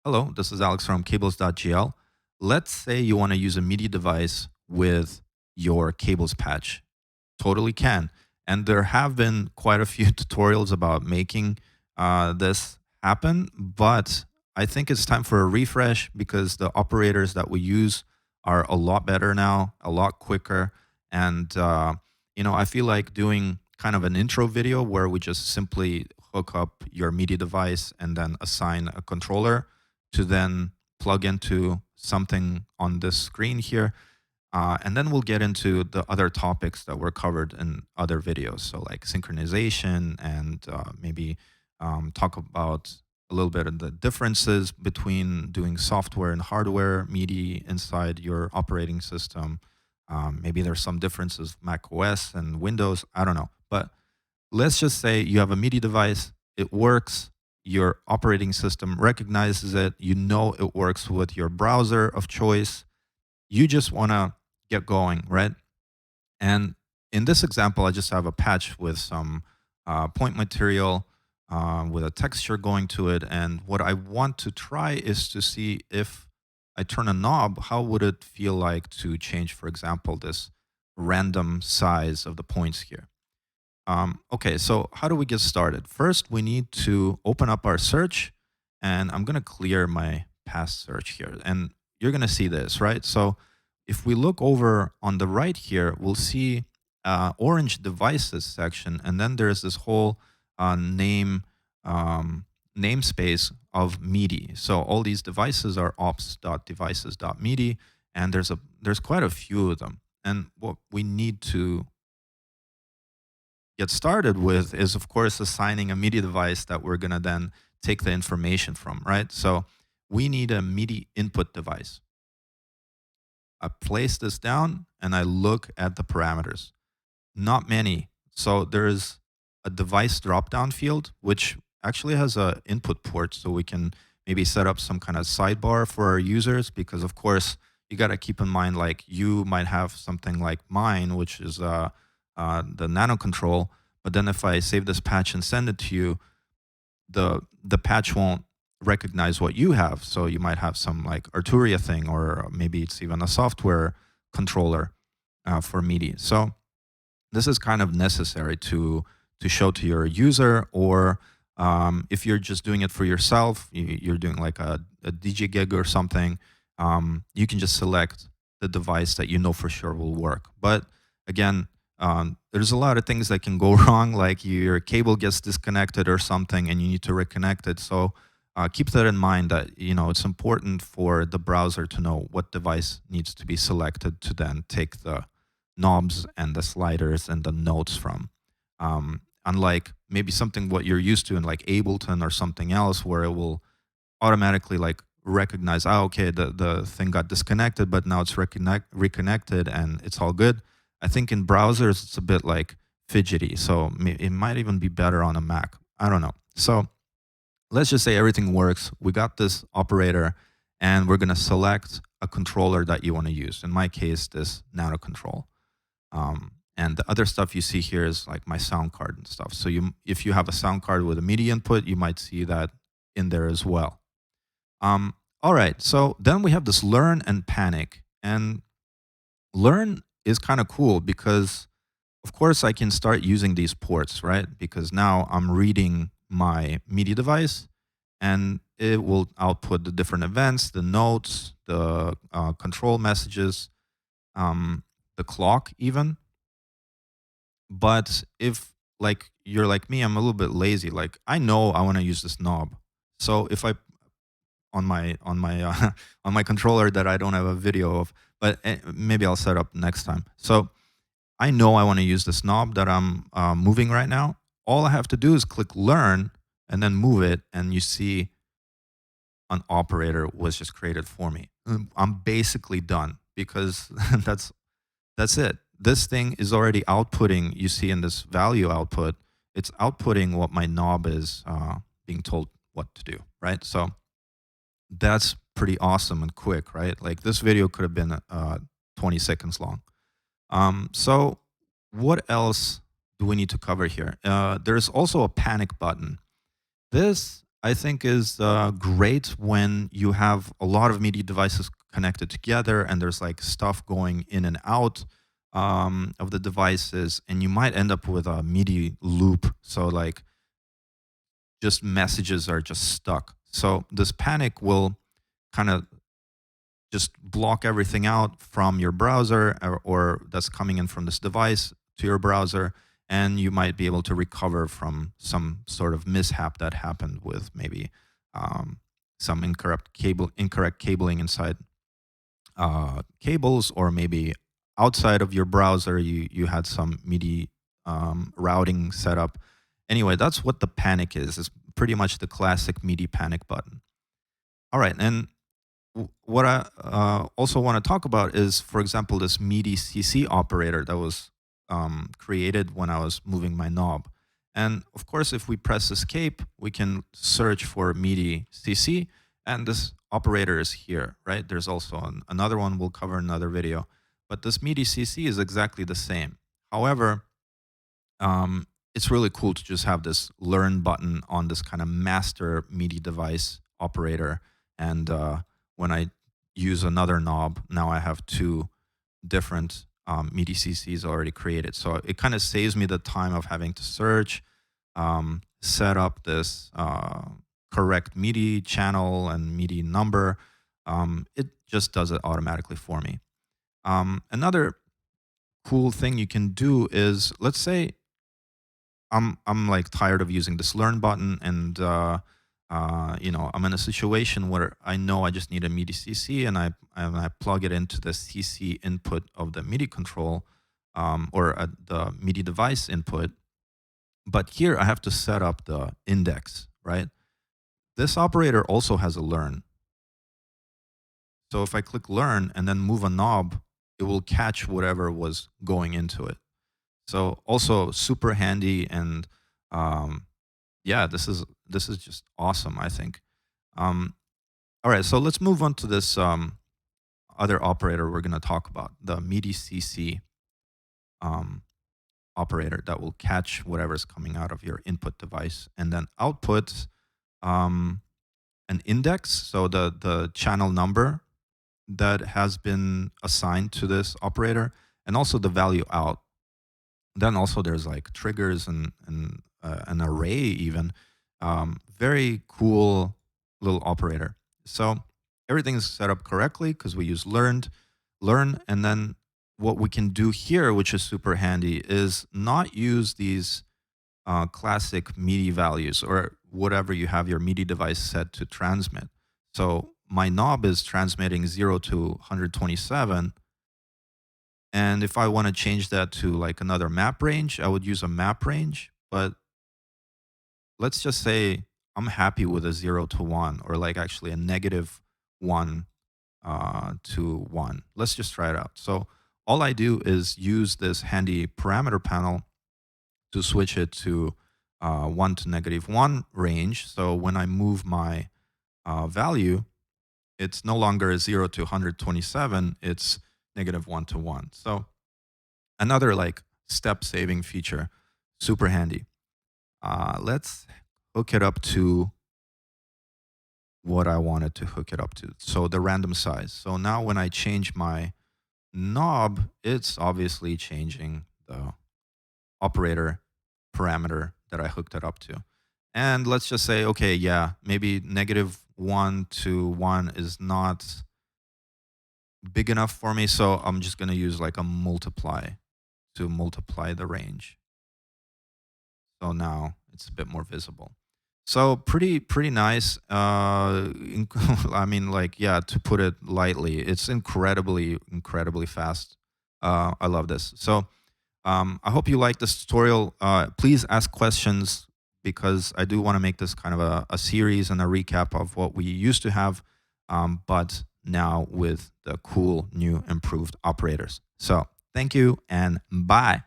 Hello, this is Alex from cables.gl. Let's say you want to use a MIDI device with your cables patch. Totally can. And there have been quite a few tutorials about making this happen, but I think it's time for a refresh because the operators that we use are a lot better now, a lot quicker. And, I feel like doing kind of an intro video where we just simply hook up your MIDI device and then assign a controller to then plug into something on this screen here. And then we'll get into the other topics that were covered in other videos. So, like synchronization and maybe talk about a little bit of the differences between doing software and hardware MIDI inside your operating system. Maybe there's some differences, Mac OS and Windows. I don't know. But let's just say you have a MIDI device, it works, your operating system recognizes it, you know it works with your browser of choice. You just want to get going, right? And in this example, I just have a patch with some point material with a texture going to it. And what I want to try is to see if I turn a knob, how would it feel like to change, for example, this random size of the points here. Okay, so how do we get started? First, we need to open up our search, and I'm going to clear my past search here. And you're going to see this, right? So if we look over on the right here, we'll see orange devices section, and then there's this whole name namespace of MIDI. So all these devices are ops.devices.midi, and there's quite a few of them. And what we need to get started with is, of course, assigning a MIDI device that we're going to then take the information from, right? So we need a MIDI input device. I place this down and I look at the parameters. Not many. So there's a device drop-down field, which actually has a input port, so we can maybe set up some kind of sidebar for our users, because of course you got to keep in mind, like, you might have something like mine, which is the nano control. But then if I save this patch and send it to you, the patch won't recognize what you have. So you might have some like Arturia thing, or maybe it's even a software controller for MIDI. So this is kind of necessary to show to your user, or if you're just doing it for yourself, you're doing like a DJ gig or something, you can just select the device that you know for sure will work. But again, there's a lot of things that can go wrong, like your cable gets disconnected or something and you need to reconnect it. So keep that in mind, that it's important for the browser to know what device needs to be selected to then take the knobs and the sliders and the notes from. Unlike maybe something what you're used to in like Ableton or something else, where it will automatically like recognize, okay, the thing got disconnected, but now it's reconnected and it's all good. I think in browsers it's a bit like fidgety, so it might even be better on a Mac. I don't know. So let's just say everything works. We got this operator, and we're going to select a controller that you want to use. In my case, this nano control. And the other stuff you see here is like my sound card and stuff. So if you have a sound card with a MIDI input, you might see that in there as well. All right, so then we have this learn and panic. And learn is kind of cool because, of course, I can start using these ports, right? Because now I'm reading my MIDI device, and it will output the different events, the notes, the control messages, the clock even. But if like you're like me, I'm a little bit lazy. Like, I know I want to use this knob. So if I on my on my controller that I don't have a video of, but maybe I'll set up next time. So I know I want to use this knob that I'm moving right now. All I have to do is click learn and then move it, and you see an operator was just created for me. I'm basically done, because that's it. This thing is already outputting. You see in this value output, it's outputting what my knob is being told what to do, right? So that's pretty awesome and quick, right? Like, this video could have been 20 seconds long. So what else do we need to cover here? There's also a panic button. This I think is great when you have a lot of MIDI devices connected together and there's like stuff going in and out of the devices, and you might end up with a MIDI loop. So like just messages are just stuck. So this panic will kind of just block everything out from your browser, or that's coming in from this device to your browser, and you might be able to recover from some sort of mishap that happened with maybe some incorrect cabling inside cables, or maybe outside of your browser you had some MIDI routing setup. Anyway, that's what the panic is. It's pretty much the classic MIDI panic button. All right, and what I also want to talk about is, for example, this Midi Cc operator that was created when I was moving my knob. And of course, if we press escape, we can search for Midi Cc, and this operator is here, right? There's also another one we'll cover in another video, but this Midi Cc is exactly the same. However, it's really cool to just have this learn button on this kind of master MIDI device operator. And when I use another knob, now I have two different MIDI CCs already created. So it kind of saves me the time of having to search, set up this correct MIDI channel and MIDI number. It just does it automatically for me. Another cool thing you can do is, let's say I'm like tired of using this learn button, and I'm in a situation where I know I just need a MIDI CC, and I plug it into the CC input of the MIDI control, or the MIDI device input. But here I have to set up the index, right? This operator also has a learn. So if I click learn and then move a knob, it will catch whatever was going into it. So also super handy, and yeah, this is just awesome, I think. All right, so let's move on to this other operator we're going to talk about, the Midi Cc operator that will catch whatever's coming out of your input device and then output an index, so the channel number that has been assigned to this operator, and also the value out. Then also there's like triggers and an array even. Very cool little operator. So everything's set up correctly because we use learn, and then what we can do here, which is super handy, is not use these classic MIDI values or whatever you have your MIDI device set to transmit. So my knob is transmitting 0 to 127. And if I want to change that to like another map range, I would use a map range. But let's just say I'm happy with a 0 to 1, or like actually a -1 to 1. Let's just try it out. So all I do is use this handy parameter panel to switch it to 1 to -1 range. So when I move my value, it's no longer a 0 to 127, it's -1 to 1. So another like step saving feature, super handy. Let's hook it up to what I wanted to hook it up to. So the random size. So now when I change my knob, it's obviously changing the operator parameter that I hooked it up to. And let's just say, okay, yeah, maybe -1 to 1 is not big enough for me. So I'm just going to use like a multiply to multiply the range. So now it's a bit more visible. So pretty nice. I mean, like, yeah, to put it lightly, it's incredibly fast. I love this. So I hope you like this tutorial. Please ask questions, because I do want to make this kind of a series and a recap of what we used to have, but now with the cool new improved operators. So thank you and bye.